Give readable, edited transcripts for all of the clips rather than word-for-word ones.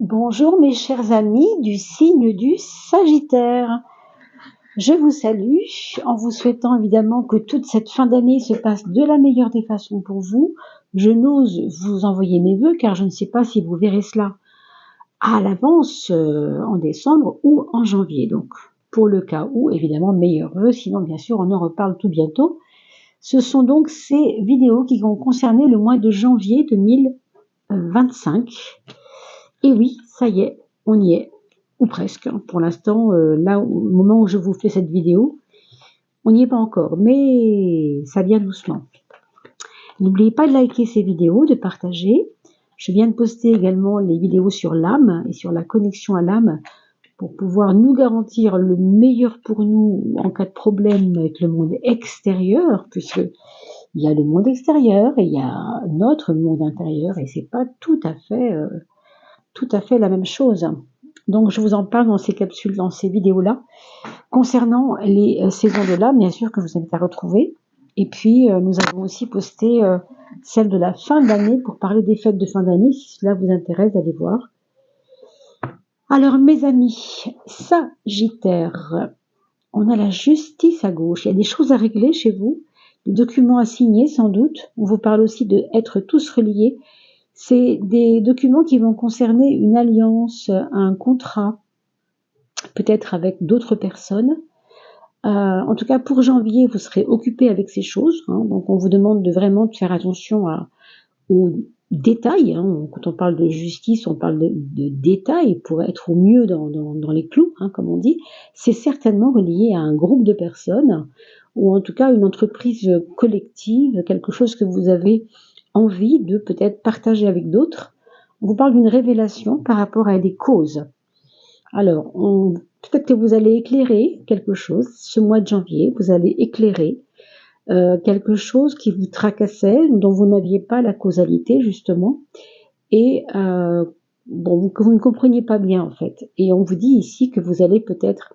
Bonjour mes chers amis du signe du Sagittaire. Je vous salue en vous souhaitant évidemment que toute cette fin d'année se passe de la meilleure des façons pour vous. Je n'ose vous envoyer mes vœux car je ne sais pas si vous verrez cela à l'avance en décembre ou en janvier. Donc pour le cas où, évidemment, meilleurs vœux, sinon bien sûr on en reparle tout bientôt. Ce sont donc ces vidéos qui vont concerner le mois de janvier 2025. Et oui, ça y est, on y est, ou presque. Pour l'instant, là, au moment où je vous fais cette vidéo, on n'y est pas encore, mais ça vient doucement. N'oubliez pas de liker ces vidéos, de partager. Je viens de poster également les vidéos sur l'âme et sur la connexion à l'âme pour pouvoir nous garantir le meilleur pour nous en cas de problème avec le monde extérieur, puisque il y a le monde extérieur et il y a notre monde intérieur et c'est pas tout à fait la même chose. Donc je vous en parle dans ces capsules, dans ces vidéos-là, concernant les saisons de l'âme, bien sûr, que je vous invite à retrouver. Et puis nous avons aussi posté celle de la fin d'année pour parler des fêtes de fin d'année, si cela vous intéresse d'aller voir. Alors mes amis, Sagittaire, on a la justice à gauche, il y a des choses à régler chez vous, des documents à signer sans doute. On vous parle aussi de être tous reliés. C'est des documents qui vont concerner une alliance, un contrat, peut-être avec d'autres personnes. En tout cas, pour janvier, vous serez occupé avec ces choses. Donc, on vous demande vraiment de faire attention aux détails. Quand on parle de justice, on parle de détails pour être au mieux dans les clous, comme on dit. C'est certainement relié à un groupe de personnes ou en tout cas une entreprise collective, quelque chose que vous avez envie de peut-être partager avec d'autres. On vous parle d'une révélation par rapport à des causes. Alors, peut-être que vous allez éclairer quelque chose ce mois de janvier, vous allez éclairer quelque chose qui vous tracassait, dont vous n'aviez pas la causalité justement, et que vous ne compreniez pas bien en fait. Et on vous dit ici que vous allez peut-être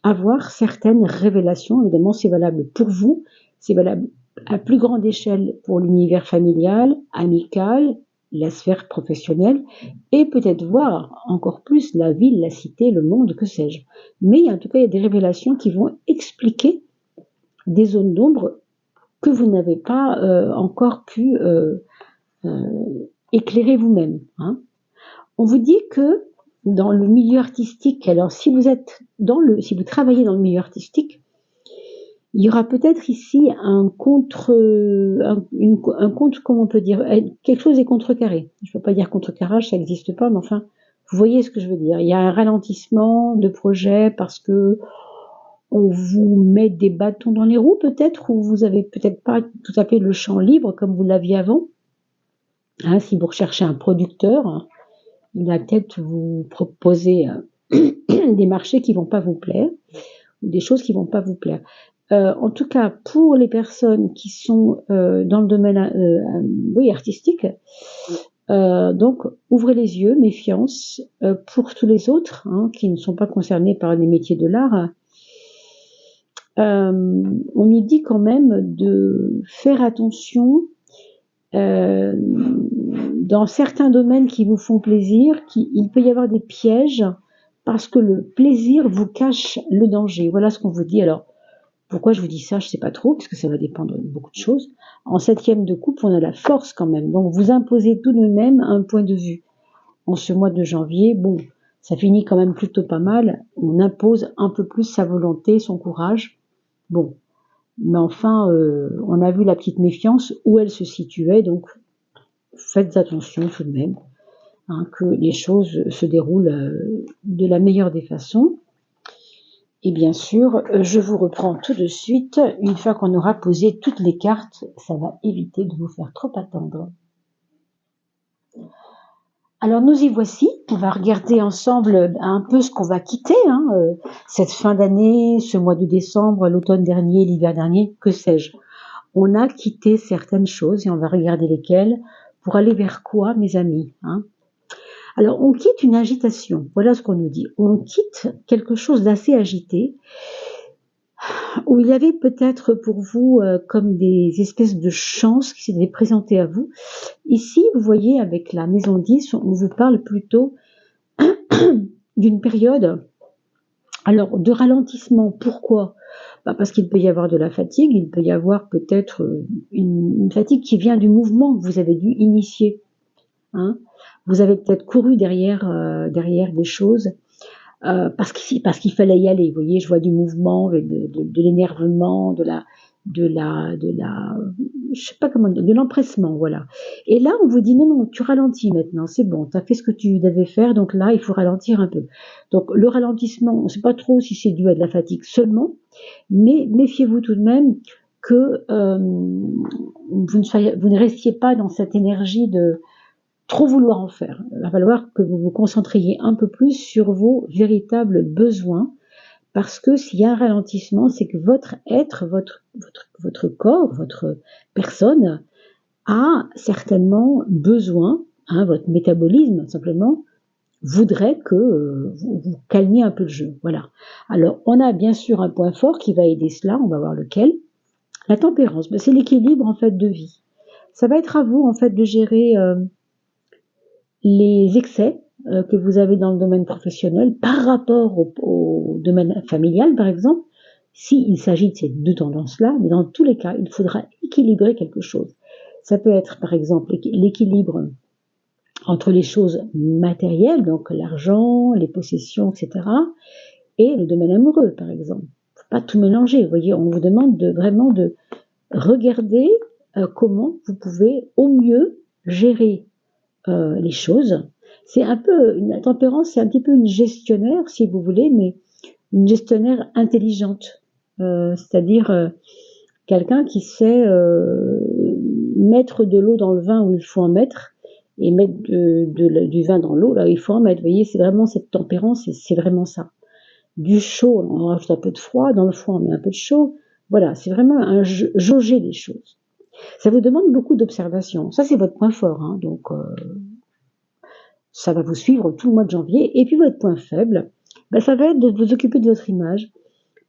avoir certaines révélations. Évidemment, c'est valable pour vous, c'est valable à plus grande échelle pour l'univers familial, amical, la sphère professionnelle, et peut-être voir encore plus la ville, la cité, le monde, que sais-je. Mais en tout cas, il y a des révélations qui vont expliquer des zones d'ombre que vous n'avez pas encore pu éclairer vous-même. On vous dit que dans le milieu artistique, alors si vous travaillez dans le milieu artistique, il y aura peut-être ici comment on peut dire, quelque chose est contrecarré. Je ne peux pas dire contrecarrage, ça n'existe pas, mais enfin, vous voyez ce que je veux dire. Il y a un ralentissement de projet parce que on vous met des bâtons dans les roues peut-être, ou vous avez peut-être pas tout à fait le champ libre comme vous l'aviez avant. Si vous recherchez un producteur, il va peut-être vous proposer des marchés qui vont pas vous plaire, ou des choses qui vont pas vous plaire. En tout cas, pour les personnes qui sont dans le domaine artistique, donc ouvrez les yeux, méfiance. Pour tous les autres qui ne sont pas concernés par les métiers de l'art, on nous dit quand même de faire attention dans certains domaines qui vous font plaisir, il peut y avoir des pièges parce que le plaisir vous cache le danger. Voilà ce qu'on vous dit. Alors, pourquoi je vous dis ça, je ne sais pas trop, parce que ça va dépendre de beaucoup de choses. En 7e de coupe, on a la force quand même. Donc, vous imposez tout de même un point de vue. En ce mois de janvier, bon, ça finit quand même plutôt pas mal. On impose un peu plus sa volonté, son courage. Bon, mais enfin, on a vu la petite méfiance où elle se situait, donc faites attention tout de même, que les choses se déroulent de la meilleure des façons. Et bien sûr, je vous reprends tout de suite, une fois qu'on aura posé toutes les cartes, ça va éviter de vous faire trop attendre. Alors nous y voici, on va regarder ensemble un peu ce qu'on va quitter, cette fin d'année, ce mois de décembre, l'automne dernier, l'hiver dernier, que sais-je. On a quitté certaines choses et on va regarder lesquelles pour aller vers quoi, mes amis. Alors on quitte une agitation, voilà ce qu'on nous dit. On quitte quelque chose d'assez agité, où il y avait peut-être pour vous comme des espèces de chances qui s'étaient présentées à vous. Ici, vous voyez, avec la maison 10, on vous parle plutôt d'une période, alors de ralentissement. Pourquoi? Parce qu'il peut y avoir de la fatigue, il peut y avoir peut-être une fatigue qui vient du mouvement que vous avez dû initier. Hein. Vous avez peut-être couru derrière des choses parce qu'il fallait y aller. Vous voyez, je vois du mouvement, de l'énervement, je sais pas comment, de l'empressement, voilà. Et là, on vous dit non, tu ralentis maintenant, c'est bon, tu as fait ce que tu devais faire, donc là, il faut ralentir un peu. Donc le ralentissement, on ne sait pas trop si c'est dû à de la fatigue seulement, mais méfiez-vous tout de même que vous ne restiez pas dans cette énergie de trop vouloir en faire. Il va falloir que vous vous concentriez un peu plus sur vos véritables besoins, parce que s'il y a un ralentissement, c'est que votre être, votre corps, votre personne a certainement besoin, votre métabolisme simplement, voudrait que vous calmiez un peu le jeu. Voilà. Alors, on a bien sûr un point fort qui va aider cela, on va voir lequel. La tempérance, c'est l'équilibre en fait de vie. Ça va être à vous en fait de gérer les excès que vous avez dans le domaine professionnel par rapport au domaine familial, par exemple, s'il s'agit de ces deux tendances-là, mais dans tous les cas, il faudra équilibrer quelque chose. Ça peut être, par exemple, l'équilibre entre les choses matérielles, donc l'argent, les possessions, etc., et le domaine amoureux, par exemple. Il ne faut pas tout mélanger. Vous voyez, on vous demande vraiment de regarder comment vous pouvez au mieux gérer les choses. C'est un peu, la tempérance, c'est un petit peu une gestionnaire, si vous voulez, mais une gestionnaire intelligente. C'est-à-dire quelqu'un qui sait mettre de l'eau dans le vin où il faut en mettre, et mettre du vin dans l'eau là où il faut en mettre. Vous voyez, c'est vraiment cette tempérance, c'est vraiment ça. Du chaud, on rajoute un peu de froid, dans le froid on met un peu de chaud. Voilà, c'est vraiment un jauger des choses. Ça vous demande beaucoup d'observation. Ça, c'est votre point fort, hein, donc ça va vous suivre tout le mois de janvier. Et puis votre point faible, ça va être de vous occuper de votre image,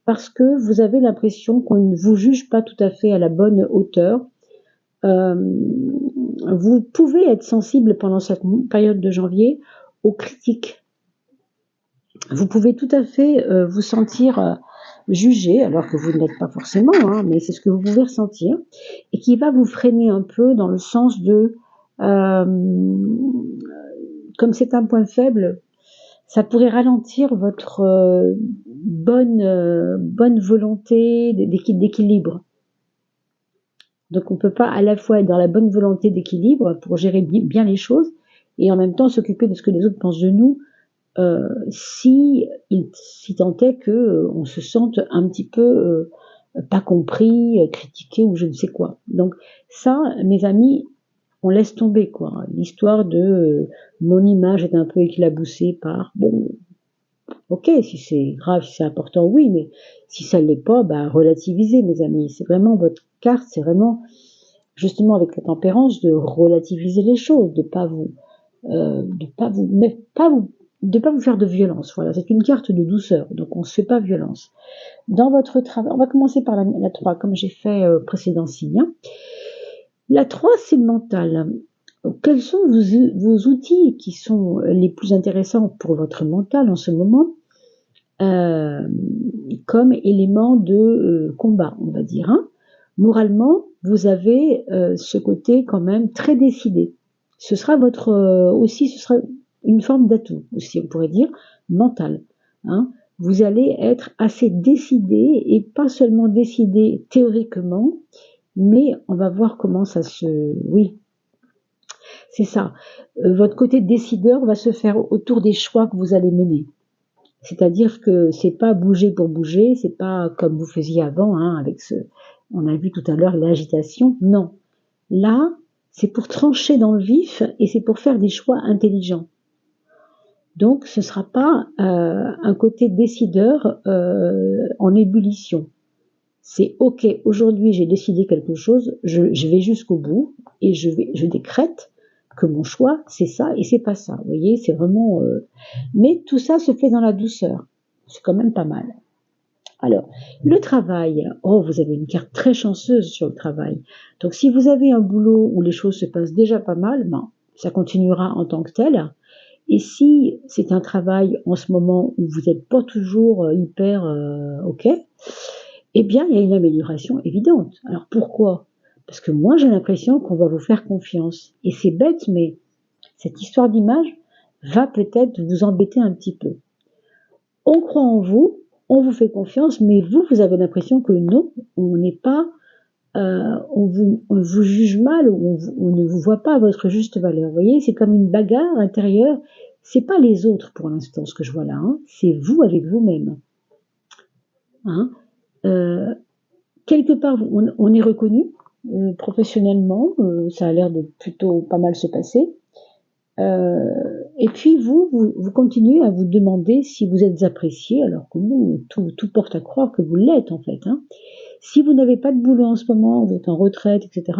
parce que vous avez l'impression qu'on ne vous juge pas tout à fait à la bonne hauteur. Vous pouvez être sensible pendant cette période de janvier aux critiques. Vous pouvez tout à fait vous sentir jugé, alors que vous ne l'êtes pas forcément, hein, mais c'est ce que vous pouvez ressentir, et qui va vous freiner un peu dans le sens de, comme c'est un point faible, ça pourrait ralentir votre bonne volonté d'équilibre. Donc on ne peut pas à la fois être dans la bonne volonté d'équilibre pour gérer bien les choses et en même temps s'occuper de ce que les autres pensent de nous, si tant est qu'on se sente un petit peu pas compris, critiqué ou je ne sais quoi. Donc ça, mes amis, on laisse tomber, quoi. L'histoire de mon image est un peu éclaboussée par, bon, ok, si c'est grave, si c'est important, oui, mais si ça ne l'est pas, relativisez, mes amis. C'est vraiment votre carte, c'est vraiment, justement, avec la tempérance, de relativiser les choses, de pas vous faire de violence. Voilà, c'est une carte de douceur, donc on ne se fait pas violence. Dans votre travail, on va commencer par la 3, comme j'ai fait précédent signe. La 3, c'est le mental. Quels sont vos outils qui sont les plus intéressants pour votre mental en ce moment, comme élément de combat, on va dire. Hein. Moralement, vous avez ce côté quand même très décidé. Ce sera ce sera une forme d'atout aussi, on pourrait dire, mental. Hein. Vous allez être assez décidé, et pas seulement décidé théoriquement, mais on va voir comment ça se... Oui, c'est ça. Votre côté décideur va se faire autour des choix que vous allez mener. C'est-à-dire que c'est pas bouger pour bouger, c'est pas comme vous faisiez avant, hein, avec on a vu tout à l'heure l'agitation. Non. Là, c'est pour trancher dans le vif et c'est pour faire des choix intelligents. Donc, ce sera pas un côté décideur en ébullition. C'est ok, aujourd'hui j'ai décidé quelque chose, je vais jusqu'au bout et je décrète que mon choix c'est ça et c'est pas ça. Vous voyez, c'est vraiment. Mais tout ça se fait dans la douceur. C'est quand même pas mal. Alors, le travail. Oh, vous avez une carte très chanceuse sur le travail. Donc, si vous avez un boulot où les choses se passent déjà pas mal, ça continuera en tant que tel. Et si c'est un travail en ce moment où vous n'êtes pas toujours hyper OK, eh bien, il y a une amélioration évidente. Alors pourquoi? Parce que moi, j'ai l'impression qu'on va vous faire confiance. Et c'est bête, mais cette histoire d'image va peut-être vous embêter un petit peu. On croit en vous, on vous fait confiance, mais vous avez l'impression que non, on n'est pas, on vous juge mal, ou on ne vous voit pas à votre juste valeur. Vous voyez, c'est comme une bagarre intérieure. C'est pas les autres pour l'instant, ce que je vois là, hein. C'est vous avec vous-même. Hein. Quelque part, on est reconnu professionnellement, ça a l'air de plutôt pas mal se passer. Et puis vous continuez à vous demander si vous êtes apprécié, alors que nous, tout porte à croire que vous l'êtes en fait. Hein. Si vous n'avez pas de boulot en ce moment, vous êtes en retraite, etc.,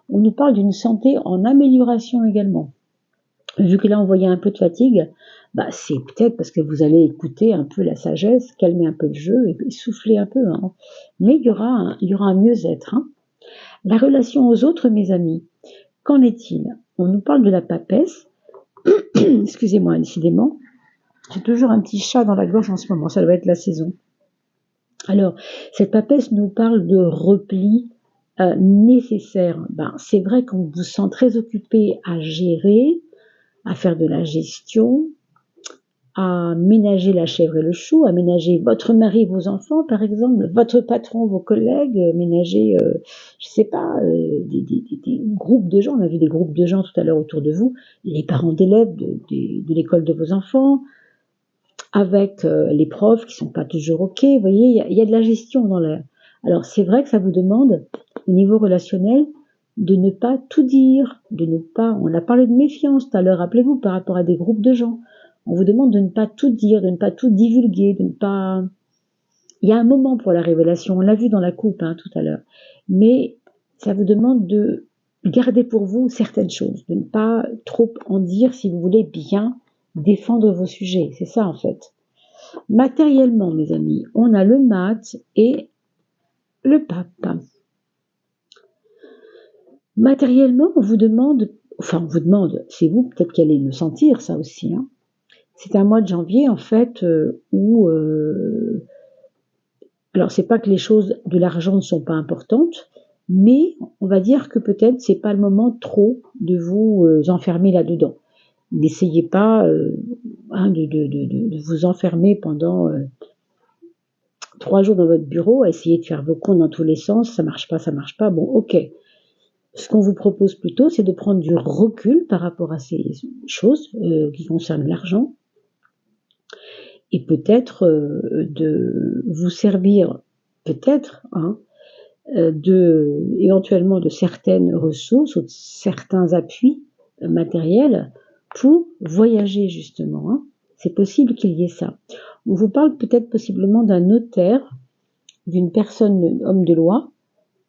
on nous parle d'une santé en amélioration également. Vu que là on voyait un peu de fatigue, c'est peut-être parce que vous allez écouter un peu la sagesse, calmer un peu le jeu et souffler un peu. Hein. Mais il y aura un mieux-être. Hein. La relation aux autres, mes amis, qu'en est-il? On nous parle de la papesse. Excusez-moi, décidément. J'ai toujours un petit chat dans la gorge en ce moment, ça doit être la saison. Alors, cette papesse nous parle de repli nécessaire. C'est vrai qu'on vous sent très occupé à gérer, à faire de la gestion, à ménager la chèvre et le chou, à ménager votre mari, vos enfants, par exemple, votre patron, vos collègues, ménager, je sais pas, des groupes de gens. On a vu des groupes de gens tout à l'heure autour de vous, les parents d'élèves de l'école de vos enfants, avec les profs qui sont pas toujours OK. Vous voyez, il y a de la gestion dans l'air. Alors, c'est vrai que ça vous demande, au niveau relationnel, de ne pas tout dire, on a parlé de méfiance tout à l'heure, rappelez-vous, par rapport à des groupes de gens. On vous demande de ne pas tout dire, de ne pas tout divulguer, de ne pas... Il y a un moment pour la révélation, on l'a vu dans la coupe tout à l'heure. Mais ça vous demande de garder pour vous certaines choses, de ne pas trop en dire si vous voulez bien défendre vos sujets. C'est ça en fait. Matériellement, mes amis, on a le mat et le pape. Matériellement, on vous demande, c'est vous peut-être qui allez le sentir ça aussi, hein. C'est un mois de janvier en fait où alors c'est pas que les choses de l'argent ne sont pas importantes, mais on va dire que peut-être c'est pas le moment trop de vous enfermer là-dedans. N'essayez pas de vous enfermer pendant 3 jours dans votre bureau, à essayer de faire vos comptes dans tous les sens, ça marche pas, bon ok. Ce qu'on vous propose plutôt, c'est de prendre du recul par rapport à ces choses qui concernent l'argent, et peut-être de vous servir, peut-être, éventuellement de certaines ressources ou de certains appuis matériels pour voyager justement. Hein. C'est possible qu'il y ait ça. On vous parle peut-être possiblement d'un notaire, d'une personne, homme de loi,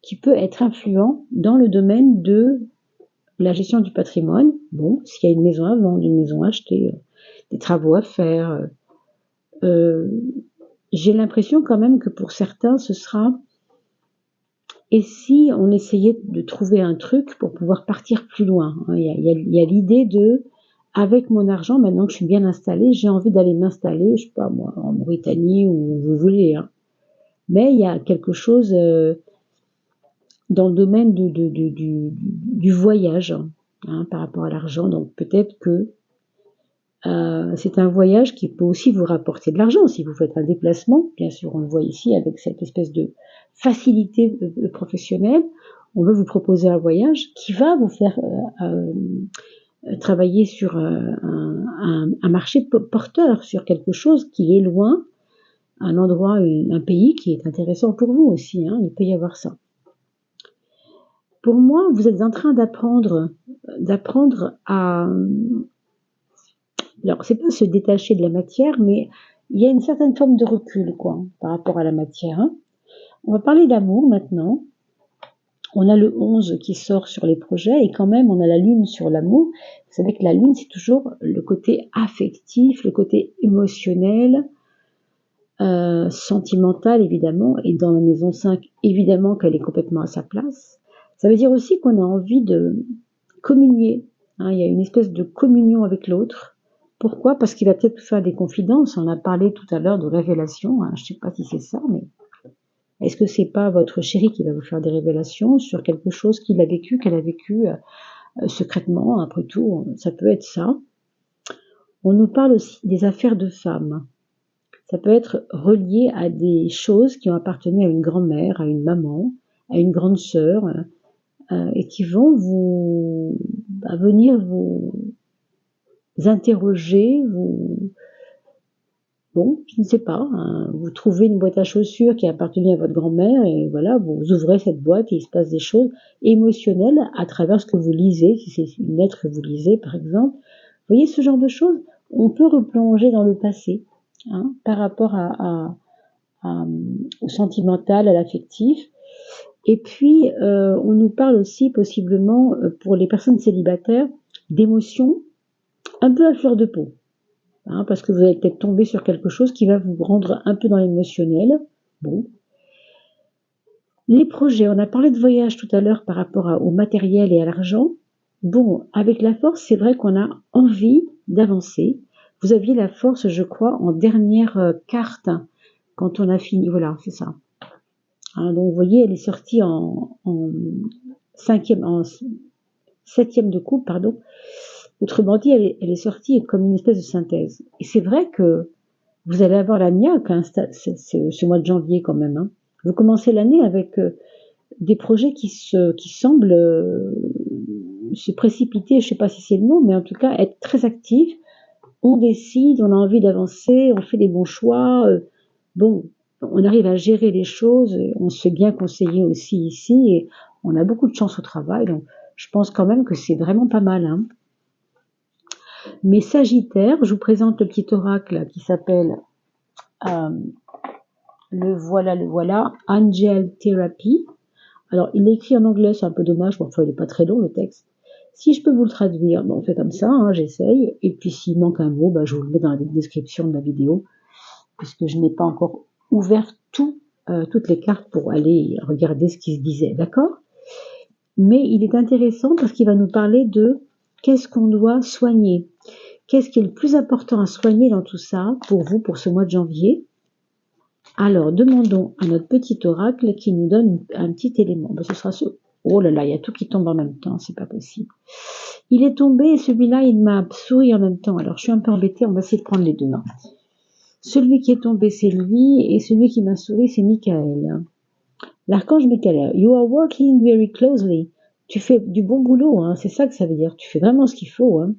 qui peut être influent dans le domaine de la gestion du patrimoine. Bon, s'il y a une maison à vendre, une maison à acheter, des travaux à faire. J'ai l'impression quand même que pour certains, ce sera... Et si on essayait de trouver un truc pour pouvoir partir plus loin, hein, il y a l'idée de, avec mon argent, maintenant que je suis bien installée, j'ai envie d'aller m'installer, je sais pas moi, en Mauritanie ou où vous voulez. Hein. Mais il y a quelque chose dans le domaine du voyage par rapport à l'argent. Donc peut-être que c'est un voyage qui peut aussi vous rapporter de l'argent si vous faites un déplacement. Bien sûr, on le voit ici avec cette espèce de facilité professionnelle. On veut vous proposer un voyage qui va vous faire travailler sur un marché porteur, sur quelque chose qui est loin, un endroit, un pays qui est intéressant pour vous aussi. Hein, il peut y avoir ça. Pour moi, vous êtes en train d'apprendre à... Alors, c'est pas se détacher de la matière, mais il y a une certaine forme de recul, par rapport à la matière. Hein. On va parler d'amour maintenant. On a le 11 qui sort sur les projets et quand même, on a la lune sur l'amour. Vous savez que la lune, c'est toujours le côté affectif, le côté émotionnel, sentimental, évidemment. Et dans la maison 5, évidemment qu'elle est complètement à sa place. Ça veut dire aussi qu'on a envie de communier. Hein, il y a une espèce de communion avec l'autre. Pourquoi? Parce qu'il va peut-être vous faire des confidences. On a parlé tout à l'heure de révélations, hein. Je ne sais pas si c'est ça, mais est-ce que c'est pas votre chéri qui va vous faire des révélations sur quelque chose qu'il a vécu, qu'elle a vécu secrètement, après tout, ça peut être ça. On nous parle aussi des affaires de femmes. Ça peut être relié à des choses qui ont appartenu à une grand-mère, à une maman, à une grande sœur, et qui vont venir vous interroger, bon, je ne sais pas, hein, vous trouvez une boîte à chaussures qui a appartenu à votre grand-mère et voilà, vous ouvrez cette boîte et il se passe des choses émotionnelles à travers ce que vous lisez, si c'est une lettre que vous lisez par exemple. Vous voyez ce genre de choses, on peut replonger dans le passé, hein, par rapport au sentimental, à l'affectif. Et puis, on nous parle aussi possiblement, pour les personnes célibataires, d'émotions un peu à fleur de peau. Hein, parce que vous allez peut-être tomber sur quelque chose qui va vous rendre un peu dans l'émotionnel. Bon. Les projets, on a parlé de voyage tout à l'heure par rapport au matériel et à l'argent. Bon, avec la force, c'est vrai qu'on a envie d'avancer. Vous aviez la force, je crois, en dernière carte, quand on a fini. Voilà, c'est ça. Hein, donc, vous voyez, elle est sortie en septième de coupe, pardon. Autrement dit, elle est sortie comme une espèce de synthèse. Et c'est vrai que vous allez avoir la niaque, hein, ce mois de janvier quand même. Hein. Vous commencez l'année avec des projets qui semblent se précipiter, je ne sais pas si c'est le mot, mais en tout cas être très actifs. On décide, on a envie d'avancer, on fait les bons choix. Bon, on arrive à gérer les choses, on se fait bien conseiller aussi ici, et on a beaucoup de chance au travail. Donc, je pense quand même que c'est vraiment pas mal. Hein. Mais Sagittaire, je vous présente le petit oracle qui s'appelle le voilà, Angel Therapy. Alors, il est écrit en anglais, c'est un peu dommage, bon, enfin, il n'est pas très long le texte. Si je peux vous le traduire, bon, on fait comme ça, hein, j'essaye. Et puis, s'il manque un mot, je vous le mets dans la description de la vidéo, puisque je n'ai pas encore ouvert toutes les cartes pour aller regarder ce qui se disait, d'accord? Mais il est intéressant parce qu'il va nous parler de qu'est-ce qu'on doit soigner. Qu'est-ce qui est le plus important à soigner dans tout ça, pour vous, pour ce mois de janvier? Alors, demandons à notre petit oracle qui nous donne un petit élément. Ce sera ce... Oh là là, il y a tout qui tombe en même temps, c'est pas possible. Il est tombé et celui-là, il m'a souri en même temps. Alors, je suis un peu embêtée, on va essayer de prendre les deux. Hein. Celui qui est tombé, c'est lui, et celui qui m'a souri, c'est Michael. L'archange Michael, you are working very closely. Tu fais du bon boulot, hein, c'est ça que ça veut dire. Tu fais vraiment ce qu'il faut. Hein.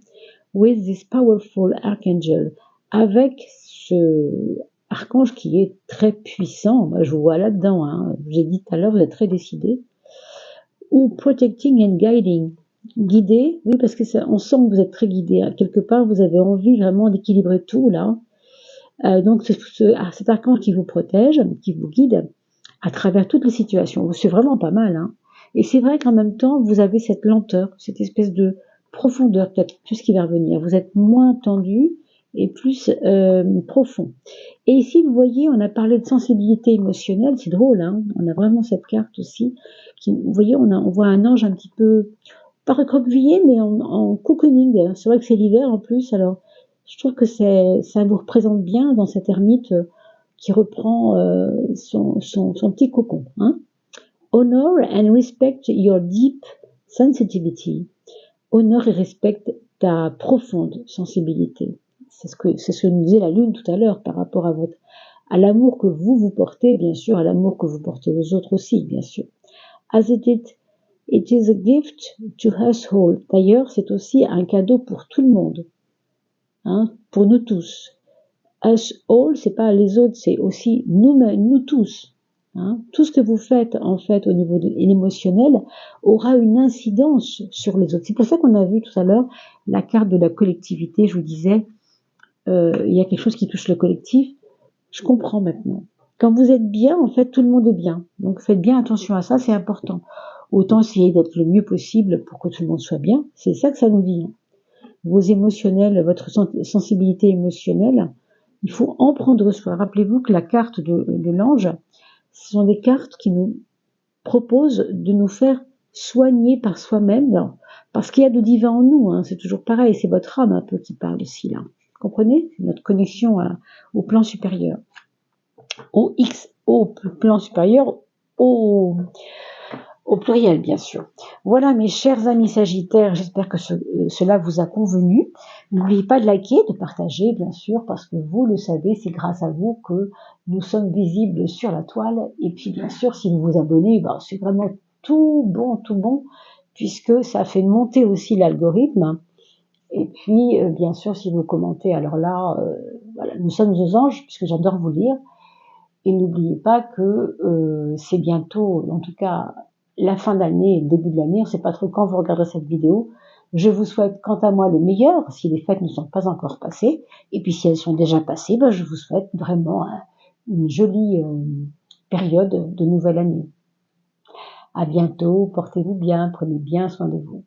With this powerful archangel. Avec ce archange qui est très puissant. Moi, je vous vois là-dedans. Hein. J'ai dit tout à l'heure, vous êtes très décidé. Ou protecting and guiding. Guidé, oui, parce que on sent que vous êtes très guidé. Hein. Quelque part, vous avez envie vraiment d'équilibrer tout, là. Donc, cet archange qui vous protège, qui vous guide à travers toutes les situations. C'est vraiment pas mal. Hein. Et c'est vrai qu'en même temps, vous avez cette lenteur, cette espèce de profondeur, peut-être plus qui va revenir. Vous êtes moins tendu et plus profond. Et ici, vous voyez, on a parlé de sensibilité émotionnelle. C'est drôle, hein. On a vraiment cette carte aussi. Vous voyez, on voit un ange un petit peu, pas recroquevillé, mais en cocooning. C'est vrai que c'est l'hiver en plus, alors je trouve que ça vous représente bien dans cette ermite qui reprend son petit cocon. Hein. Honor and respect your deep sensitivity. Honore et respecte ta profonde sensibilité. C'est ce que nous disait la Lune tout à l'heure par rapport à l'amour que vous portez, bien sûr, à l'amour que vous portez aux autres aussi, bien sûr. As it is a gift to us all. D'ailleurs, c'est aussi un cadeau pour tout le monde. Hein, pour nous tous. Us all, c'est pas les autres, c'est aussi nous tous. Hein. Tout ce que vous faites, en fait, au niveau de l'émotionnel, aura une incidence sur les autres. C'est pour ça qu'on a vu tout à l'heure la carte de la collectivité. Je vous disais, il y a quelque chose qui touche le collectif. Je comprends maintenant. Quand vous êtes bien, en fait, tout le monde est bien. Donc, faites bien attention à ça, c'est important. Autant essayer d'être le mieux possible pour que tout le monde soit bien. C'est ça que ça nous dit. Hein. Vos émotionnels, votre sensibilité émotionnelle, il faut en prendre soin. Rappelez-vous que la carte de l'ange, ce sont des cartes qui nous proposent de nous faire soigner par soi-même, parce qu'il y a de divin en nous, hein, c'est toujours pareil, c'est votre âme un peu qui parle ici, là. comprenez? C'est notre connexion au plan supérieur, au plan supérieur, au pluriel, bien sûr. Voilà, mes chers amis Sagittaires, j'espère que cela vous a convenu. N'oubliez pas de liker, de partager, bien sûr, parce que vous le savez, c'est grâce à vous que nous sommes visibles sur la toile. Et puis, bien sûr, si vous vous abonnez, c'est vraiment tout bon, puisque ça fait monter aussi l'algorithme. Et puis, bien sûr, si vous commentez, alors là, voilà, nous sommes aux anges, puisque j'adore vous lire. Et n'oubliez pas que c'est bientôt, en tout cas, la fin d'année et le début de l'année. On ne sait pas trop quand vous regarderez cette vidéo. Je vous souhaite, quant à moi, le meilleur, si les fêtes ne sont pas encore passées. Et puis, si elles sont déjà passées, je vous souhaite vraiment une jolie période de nouvelle année. À bientôt, portez-vous bien, prenez bien soin de vous.